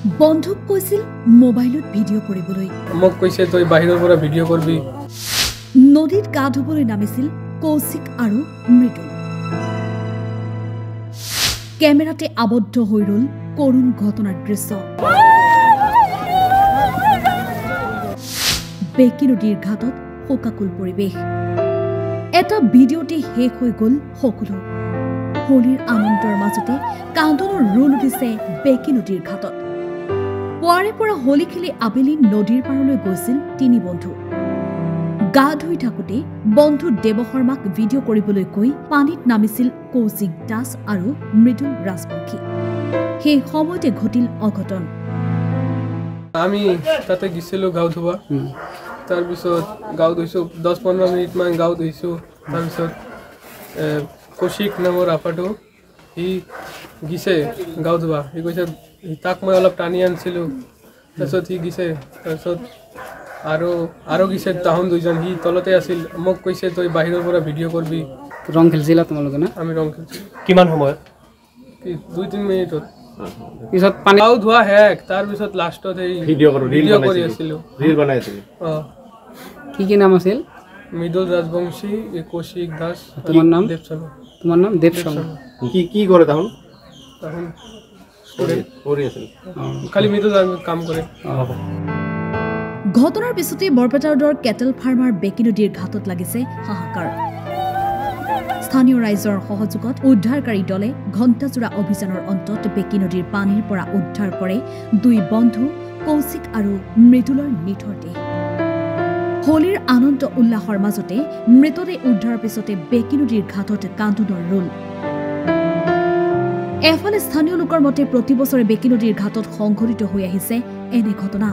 বন্ধুক কৈছিল মোবাইলত ভিডিঅ' কৰিবলৈ মোক কৈছে তই বাহিৰৰ পৰা ভিডিঅ' কৰবি নদীত গা ধুবলৈ নামিছিল কৌশিক আৰু মৃদুল কেমেৰাতে আবদ্ধ হৈ ৰল কৰুণ ঘটনাৰ দৃশ্য বেকি নদীৰ ঘাটত শোকাকুল পৰিৱেশ এটা ভিডিঅ'তে শেষ হৈ গ'ল সকলো হোলীৰ আনন্দৰ মাজতে কান্দনৰ ৰোল উঠিছে বেকি নদীৰ ঘাটত পুৱাৰে পৰা হোলী খেলি আবেলি নদীৰ পাৰলৈ গৈছিল তিনি বন্ধু গা ধুই থাকোঁতে বন্ধু দেৱ শৰ্মাক ভিডিঅ' কৰিবলৈ কৈ পানীত নামিছিল কৌশিক দাস আৰু মৃদুল ৰাজবংশী সেই সময়তে ঘটিল অঘটন আমি তাতে গিছিলো গাঁও ধুবা তাৰপিছত গাঁও ধুইছো 10-15 মিনিট মান গাঁও ধুইছো তাৰপিছত কৌশিক নামৰ আপাটো সি গিছে গাঁও ধুবা সি কৈছে তাক মই অলপ টানি আনিছিলো তাৰপিছত সি গিছে তাৰপিছত আৰু গিছে তাহোন দুইজন সি তলতে আছিল মোক কৈছে তই বাহিৰৰ পৰা ভিডিঅ' কৰবি ৰং খেলিছিলা তোমালোকে না আমি ৰং খেলিছো কিমান সময়ত 2-3 মিনিটত পিছত পানী গাঁও ধোৱা শেষ তাৰপিছত লাষ্টত এই ভিডিঅ' কৰি আছিলো ৰীল বনাইছিলো কি নাম আছিল মৃদুল ৰাজবংশী কৌশিক দাস তোমাৰ নাম দেৱ শৰ্মা তোমাৰ নাম দেৱ শৰ্মা কি কৰে তাহোন ষ্টুডেণ্ট কৰি আছিল খালি মৃদুল কাম কৰে ঘটনাৰ পিছতে বৰপেটা ৰোডৰ কেটেল ফাৰ্মাৰ বেকি নদীৰ ঘাটত লাগিছে হাহাকাৰ স্থানীয় ৰাইজৰ সহযোগত উদ্ধাৰকাৰী দলে ঘণ্টাজোৰা অভিযানৰ অন্তত বেকি নদীৰ পানীৰ পৰা উদ্ধাৰ কৰে দুই বন্ধু কৌশিক আৰু মৃদুলৰ মৃতদেহ হোলীৰ আনন্দ উল্লাসৰ মাজতে মৃতদেহ উদ্ধাৰৰ পিছতে বেকি নদীৰ ঘাটত কান্দোনৰ ৰোল এফালে স্থানীয় লোকৰ মতে প্ৰতি বছৰে বেকি নদীৰ ঘাটত সংঘটিত হৈ আহিছে এনে ঘটনা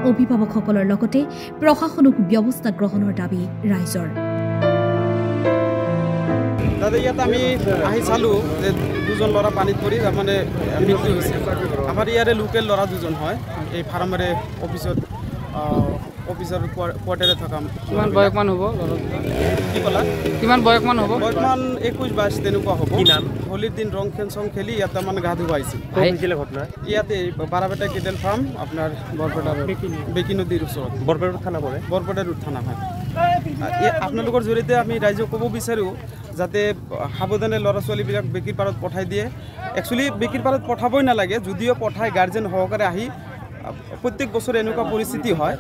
অভিভাৱকসকলৰ লগতে প্ৰশাসনিক ব্যৱস্থা গ্ৰহণৰ দাবী ৰাইজৰ দাদা ইয়াত আমি আহি চালোঁ যে দুজন ল'ৰা পানীত পৰি মানে মৃত্যু হৈছে আমাৰ ইয়াৰে লোকেল ল'ৰা দুজন হয় এই ফাৰ্মাৰে অফিচৰ কোৱাৰ্টাৰে থকা কিমান বয়সমান হ'ব কি ক'লা কিমান বয়সমান হ'ব বৰ্তমান 21-22 তেনেকুৱা হ'ব কি নাম হোলীৰ দিন ৰং খেলি ইয়াতে মানে গা ধুব আহিছিল ঘটনা ইয়াতে বাৰাপেটা কেটেল ফাৰ্ম আপোনাৰ বৰপেটা বেকি নদীৰ ওচৰত বৰপেটা থানা পৰে বৰপেটা ৰোড থানা হয় আপোনালোকৰ জৰিয়তে আমি ৰাইজক ক'ব বিচাৰোঁ যাতে সাৱধানে ল'ৰা ছোৱালীবিলাক বেকিৰ পাৰত পঠাই দিয়ে একচুৱেলি বেকিৰ পাৰত পঠাবই নালাগে যদিও পঠাই গাৰ্জেন সহকাৰে আহি প্ৰত্যেক বছৰে এনেকুৱা পৰিস্থিতি হয়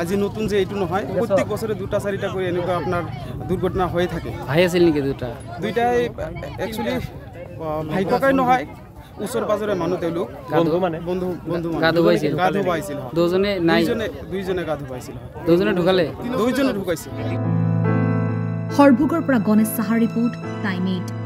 আজি নতুন যে এইটো নহয় প্ৰত্যেক বছৰে 2-4টা কৰি এনেকুৱা আপোনাৰ দুৰ্ঘটনা হৈ থাকে ভাই আছিল নেকি দুইটাই একচুৱেলি ভাই ককাই নহয় ওচৰ পাজৰে মানুহ তেওঁলোক বন্ধু গা ধুব আহিছিল দুজনে গা ধুব আহিছিল দুজনে ঢুকাইছিল হৰভোগৰ পৰা গণেশ সাহাৰ ৰিপোৰ্ট টাইম 8